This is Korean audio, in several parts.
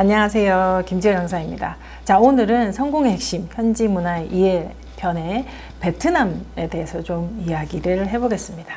안녕하세요. 김지혜 강사입니다. 자, 오늘은 성공의 핵심, 현지 문화의 이해 편의 베트남에 대해서 좀 이야기를 해보겠습니다.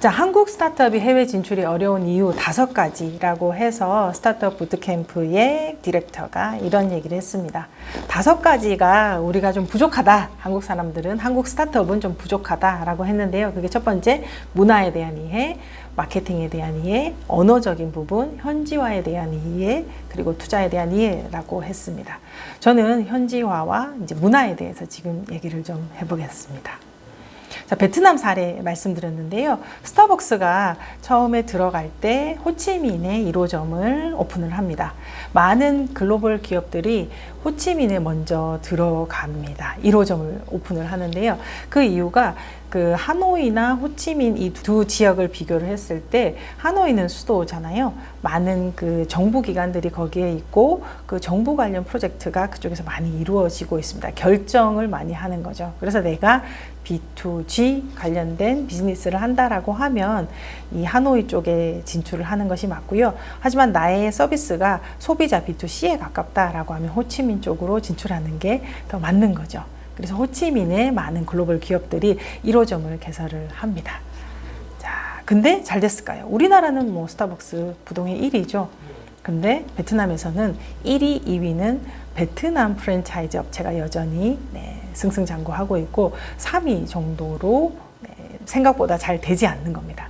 자, 한국 스타트업이 해외 진출이 어려운 이유 5가지라고 해서 스타트업 부트캠프의 디렉터가 이런 얘기를 했습니다. 5가지가 우리가 좀 부족하다. 한국 사람들은, 한국 스타트업은 좀 부족하다라고 했는데요. 그게 첫 번째, 문화에 대한 이해, 마케팅에 대한 이해, 언어적인 부분, 현지화에 대한 이해, 그리고 투자에 대한 이해라고 했습니다. 저는 현지화와 이제 문화에 대해서 지금 얘기를 좀 해보겠습니다. 자, 베트남 사례 말씀드렸는데요. 스타벅스가 처음에 들어갈 때 호치민에 1호점을 오픈을 합니다. 많은 글로벌 기업들이 호치민에 먼저 들어갑니다. 1호점을 오픈을 하는데요. 그 이유가 그 하노이나 호치민 이 두 지역을 비교를 했을 때 하노이는 수도잖아요. 많은 그 정부 기관들이 거기에 있고 그 정부 관련 프로젝트가 그쪽에서 많이 이루어지고 있습니다. 결정을 많이 하는 거죠. 그래서 내가 B2G 관련된 비즈니스를 한다라고 하면 이 하노이 쪽에 진출을 하는 것이 맞고요. 하지만 나의 서비스가 소비자 B2C에 가깝다라고 하면 호치민 쪽으로 진출하는 게 더 맞는 거죠. 그래서 호치민에 많은 글로벌 기업들이 1호점을 개설을 합니다. 자, 근데 잘 됐을까요? 우리나라는 뭐 스타벅스 부동의 1위죠. 근데 베트남에서는 1위, 2위는 베트남 프랜차이즈 업체가 여전히 승승장구하고 있고 3위 정도로 생각보다 잘 되지 않는 겁니다.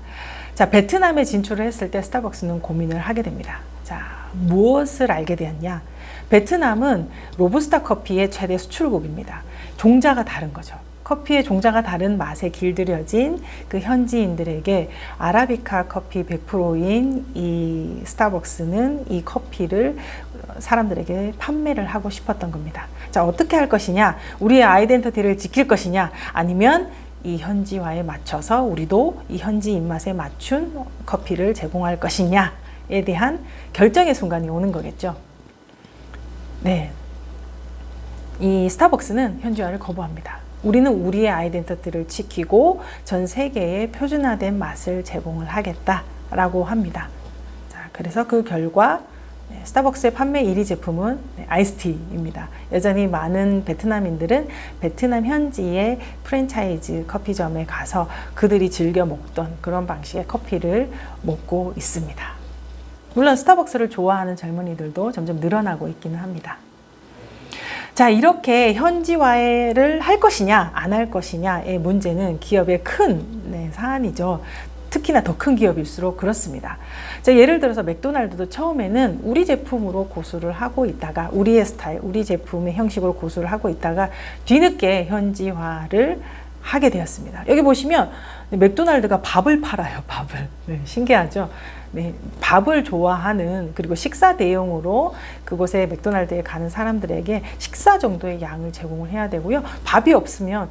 자, 베트남에 진출을 했을 때 스타벅스는 고민을 하게 됩니다. 자, 무엇을 알게 되었냐? 베트남은 로부스타 커피의 최대 수출국입니다. 종자가 다른 거죠. 커피의 종자가 다른 맛에 길들여진 그 현지인들에게 아라비카 커피 100%인 이 스타벅스는 이 커피를 사람들에게 판매를 하고 싶었던 겁니다. 자, 어떻게 할 것이냐? 우리의 아이덴티티를 지킬 것이냐? 아니면 이 현지화에 맞춰서 우리도 이 현지 입맛에 맞춘 커피를 제공할 것이냐에 대한 결정의 순간이 오는 거겠죠. 네. 이 스타벅스는 현지화를 거부합니다. 우리는 우리의 아이덴티티를 지키고 전 세계에 표준화된 맛을 제공을 하겠다라고 합니다. 자, 그래서 그 결과 스타벅스의 판매 1위 제품은 아이스티입니다. 여전히 많은 베트남인들은 베트남 현지의 프랜차이즈 커피점에 가서 그들이 즐겨 먹던 그런 방식의 커피를 먹고 있습니다. 물론 스타벅스를 좋아하는 젊은이들도 점점 늘어나고 있기는 합니다. 자, 이렇게 현지화를 할 것이냐 안 할 것이냐의 문제는 기업의 큰 사안이죠. 특히나 더 큰 기업일수록 그렇습니다. 자, 예를 들어서 맥도날드도 처음에는 우리 제품으로 고수를 하고 있다가 우리의 스타일, 우리 제품의 형식으로 고수를 하고 있다가 뒤늦게 현지화를 하게 되었습니다. 여기 보시면 맥도날드가 밥을 팔아요. 밥을. 네, 신기하죠? 네, 밥을 좋아하는 그리고 식사 대용으로 그곳에 맥도날드에 가는 사람들에게 식사 정도의 양을 제공을 해야 되고요. 밥이 없으면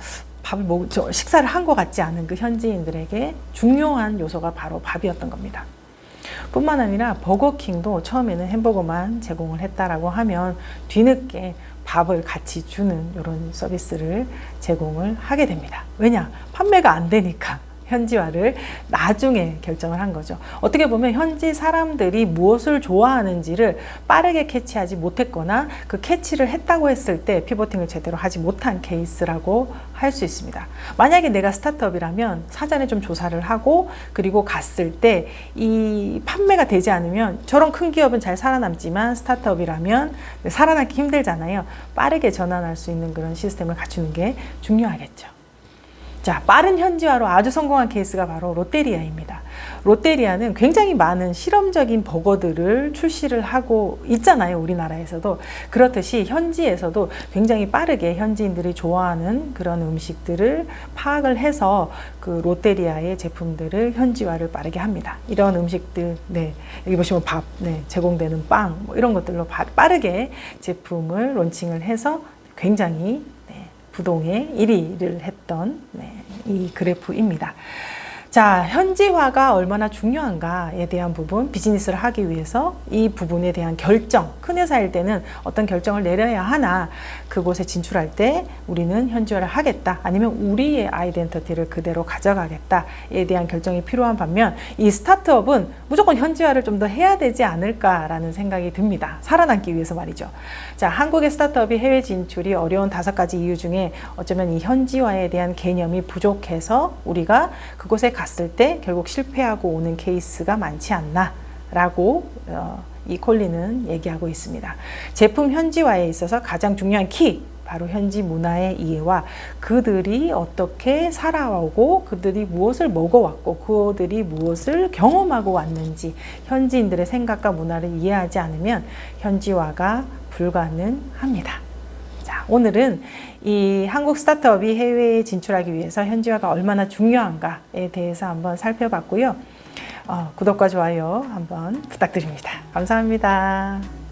식사를 한 것 같지 않은 그 현지인들에게 중요한 요소가 바로 밥이었던 겁니다. 뿐만 아니라 버거킹도 처음에는 햄버거만 제공을 했다라고 하면 뒤늦게 밥을 같이 주는 이런 서비스를 제공을 하게 됩니다. 왜냐? 판매가 안 되니까. 현지화를 나중에 결정을 한 거죠. 어떻게 보면 현지 사람들이 무엇을 좋아하는지를 빠르게 캐치하지 못했거나 그 캐치를 했다고 했을 때 피보팅을 제대로 하지 못한 케이스라고 할 수 있습니다. 만약에 내가 스타트업이라면 사전에 좀 조사를 하고 그리고 갔을 때 이 판매가 되지 않으면 저런 큰 기업은 잘 살아남지만 스타트업이라면 살아남기 힘들잖아요. 빠르게 전환할 수 있는 그런 시스템을 갖추는 게 중요하겠죠. 자, 빠른 현지화로 아주 성공한 케이스가 바로 롯데리아입니다. 롯데리아는 굉장히 많은 실험적인 버거들을 출시를 하고 있잖아요. 우리나라에서도. 그렇듯이 현지에서도 굉장히 빠르게 현지인들이 좋아하는 그런 음식들을 파악을 해서 그 롯데리아의 제품들을 현지화를 빠르게 합니다. 이런 음식들, 여기 보시면 밥, 제공되는 빵, 뭐 이런 것들로 빠르게 제품을 론칭을 해서 굉장히 부동의 1위를 했던 이 그래프입니다. 자, 현지화가 얼마나 중요한가에 대한 부분, 비즈니스를 하기 위해서 이 부분에 대한 결정, 큰 회사일 때는 어떤 결정을 내려야 하나, 그곳에 진출할 때 우리는 현지화를 하겠다, 아니면 우리의 아이덴티티를 그대로 가져가겠다에 대한 결정이 필요한 반면, 이 스타트업은 무조건 현지화를 좀 더 해야 되지 않을까라는 생각이 듭니다. 살아남기 위해서 말이죠. 자, 한국의 스타트업이 해외 진출이 어려운 5가지 이유 중에 어쩌면 이 현지화에 대한 개념이 부족해서 우리가 그곳에 갔을 때 결국 실패하고 오는 케이스가 많지 않나 라고 이 콜린은 얘기하고 있습니다. 제품 현지화에 있어서 가장 중요한 키, 바로 현지 문화의 이해와 그들이 어떻게 살아오고 그들이 무엇을 먹어왔고 그들이 무엇을 경험하고 왔는지 현지인들의 생각과 문화를 이해하지 않으면 현지화가 불가능합니다. 자, 오늘은 이 한국 스타트업이 해외에 진출하기 위해서 현지화가 얼마나 중요한가에 대해서 한번 살펴봤고요. 구독과 좋아요 한번 부탁드립니다. 감사합니다.